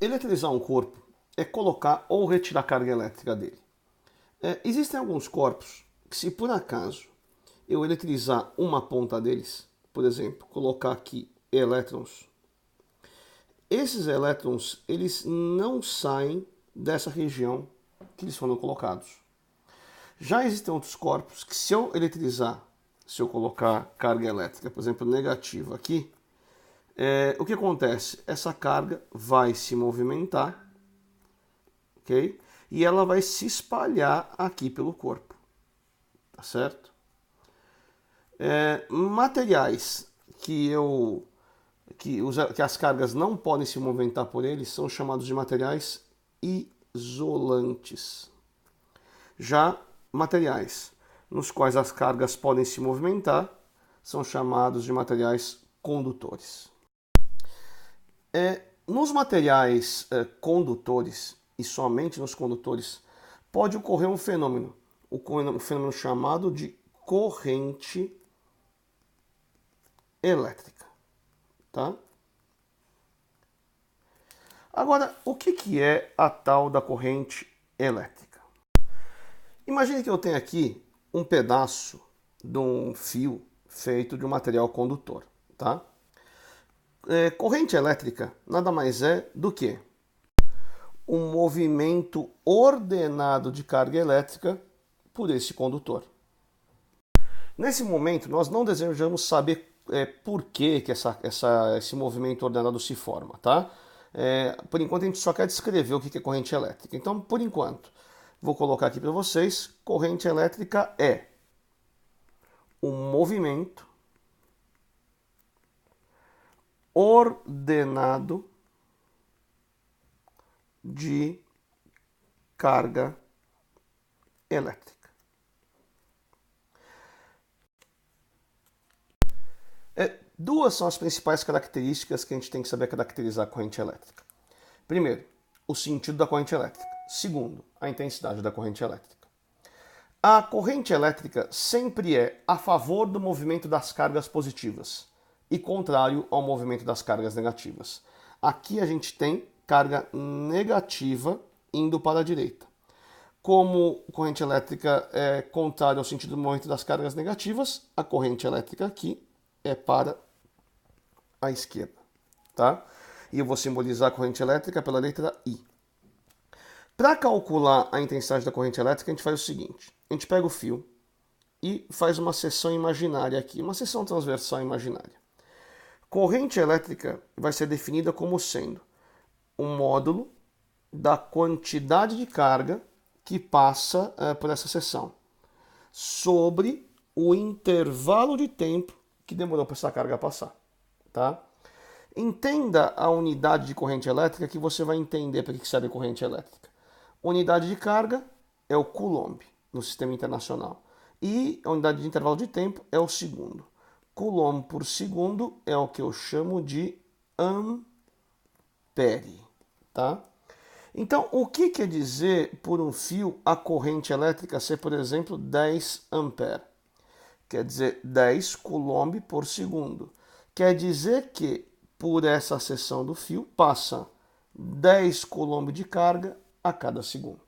Eletrizar um corpo é colocar ou retirar carga elétrica dele. Existem alguns corpos que, se por acaso eu eletrizar uma ponta deles, por exemplo, colocar aqui elétrons, esses elétrons eles não saem dessa região que eles foram colocados. Já existem outros corpos que, se eu eletrizar, se eu colocar carga elétrica, por exemplo, negativa aqui, o que acontece? Essa carga vai se movimentar, ok? E ela vai se espalhar aqui pelo corpo, tá certo? Materiais que as cargas não podem se movimentar por eles são chamados de materiais isolantes. Já materiais nos quais as cargas podem se movimentar são chamados de materiais condutores. Nos materiais condutores, e somente nos condutores, pode ocorrer um fenômeno chamado de corrente elétrica. Tá? Agora, o que é a tal da corrente elétrica? Imagine que eu tenho aqui um pedaço de um fio feito de um material condutor. Tá? Corrente elétrica nada mais é do que um movimento ordenado de carga elétrica por esse condutor. Nesse momento, nós não desejamos saber por que esse movimento ordenado se forma, tá? Por enquanto, a gente só quer descrever o que é corrente elétrica. Então, por enquanto, vou colocar aqui para vocês, corrente elétrica é um movimento ordenado de carga elétrica. Duas são as principais características que a gente tem que saber caracterizar a corrente elétrica. Primeiro, o sentido da corrente elétrica. Segundo, a intensidade da corrente elétrica. A corrente elétrica sempre é a favor do movimento das cargas positivas e contrário ao movimento das cargas negativas. Aqui a gente tem carga negativa indo para a direita. Como a corrente elétrica é contrária ao sentido do movimento das cargas negativas, a corrente elétrica aqui é para a esquerda, tá? E eu vou simbolizar a corrente elétrica pela letra I. Para calcular a intensidade da corrente elétrica, a gente faz o seguinte: a gente pega o fio e faz uma seção imaginária aqui, uma seção transversal imaginária. Corrente elétrica vai ser definida como sendo um módulo da quantidade de carga que passa por essa seção sobre o intervalo de tempo que demorou para essa carga passar. Tá? Entenda a unidade de corrente elétrica que você vai entender para que serve a corrente elétrica. Unidade de carga é o Coulomb no sistema internacional. E a unidade de intervalo de tempo é o segundo. Coulomb por segundo é o que eu chamo de ampere. Tá? Então, o que quer dizer por um fio a corrente elétrica ser, por exemplo, 10 ampere? Quer dizer 10 Coulomb por segundo. Quer dizer que por essa seção do fio passa 10 Coulomb de carga a cada segundo.